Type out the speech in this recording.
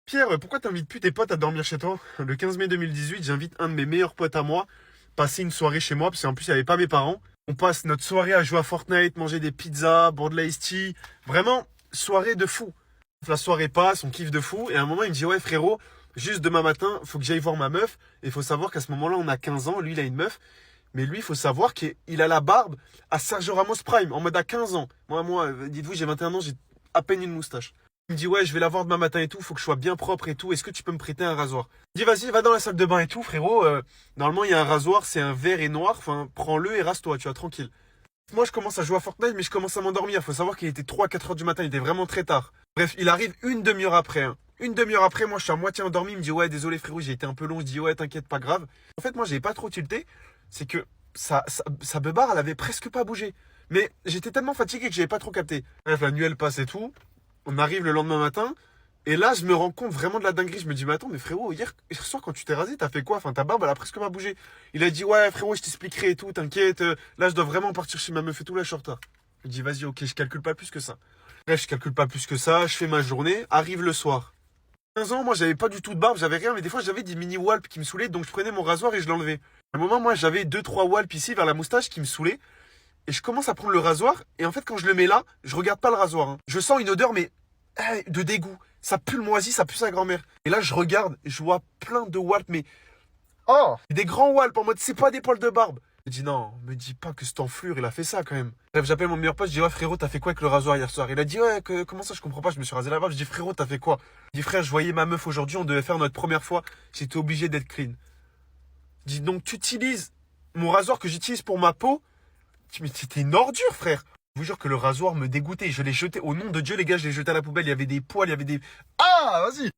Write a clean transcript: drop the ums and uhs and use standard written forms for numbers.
Pierre, pourquoi t'invites plus tes potes à dormir chez toi? Le 15 mai 2018, j'invite un de mes meilleurs potes à moi passer une soirée chez moi, parce qu'en plus, il n'y avait pas mes parents. On passe notre soirée à jouer à Fortnite, manger des pizzas, boire de l'Ice Tea. Vraiment, soirée de fou. La soirée passe, on kiffe de fou. Et à un moment, il me dit, ouais, frérot, juste demain matin, faut que j'aille voir ma meuf. Et il faut savoir qu'à ce moment-là, on a 15 ans. Lui, il a une meuf. Mais lui, il faut savoir qu'il a la barbe à Sergio Ramos Prime, en mode à 15 ans. Moi, dites-vous, j'ai 21 ans, j'ai à peine une moustache. Il me dit, ouais, je vais la voir demain matin et tout, faut que je sois bien propre et tout. Est-ce que tu peux me prêter un rasoir? Il dit, vas-y, va dans la salle de bain et tout, frérot. Normalement, il y a un rasoir, c'est un vert et noir. Enfin, prends-le et rase-toi, tu vois, tranquille. Moi, je commence à jouer à Fortnite, mais je commence à m'endormir. Faut savoir qu'il était 3-4 heures du matin, il était vraiment très tard. Bref, il arrive une demi-heure après, hein. Une demi-heure après, moi, je suis à moitié endormi. Il me dit, ouais, désolé, frérot, j'ai été un peu long. Je dis, ouais, t'inquiète, pas grave. En fait, moi, j'ai pas trop tilté. C'est que sa beubare, elle avait presque pas bougé. Mais j'étais tellement fatigué que j'avais pas trop capté. Bref, la nuit, elle passe et tout. On arrive le lendemain matin. Et là, je me rends compte vraiment de la dinguerie. Je me dis, mais attends, mais frérot, hier soir, quand tu t'es rasé, t'as fait quoi? Enfin, ta barbe, elle a presque pas bougé. Il a dit, ouais, frérot, je t'expliquerai et tout, t'inquiète. Là, je dois vraiment partir chez ma meuf et tout, là, je suis en retard. Je dis, vas-y, ok, je calcule pas plus que ça. Bref, je calcule pas plus que ça, je fais ma journée, arrive le soir. 15 ans, moi, j'avais pas du tout de barbe, j'avais rien, mais des fois, j'avais des mini walps qui me saoulaient, donc je prenais mon rasoir et je l'enlevais. À un moment, moi, j'avais deux trois walps ici vers la moustache qui me saoulaient, et je commence à prendre le rasoir, et en fait, quand je le mets là, je regarde pas le rasoir, hein. Je sens une odeur, mais de dégoût. Ça pue le moisi, ça pue sa grand-mère. Et là, je regarde, je vois plein de walps, mais oh, des grands walps en mode c'est pas des poils de barbe. Je dis non, me dis pas que cet enflure, il a fait ça quand même. Bref, j'appelle mon meilleur pote, je dis ouais frérot, t'as fait quoi avec le rasoir hier soir? Il a dit ouais, comment ça, je comprends pas, je me suis rasé la barbe. Je dis frérot, t'as fait quoi? Il dit frère, je voyais ma meuf aujourd'hui, on devait faire notre première fois, j'étais obligé d'être clean. Je dis donc tu utilises mon rasoir que j'utilise pour ma peau? Mais c'était une ordure, frère. Je vous jure que le rasoir me dégoûtait. Je l'ai jeté. Au nom de Dieu, les gars, je l'ai jeté à la poubelle. Il y avait des poils, il y avait des... Ah, vas-y.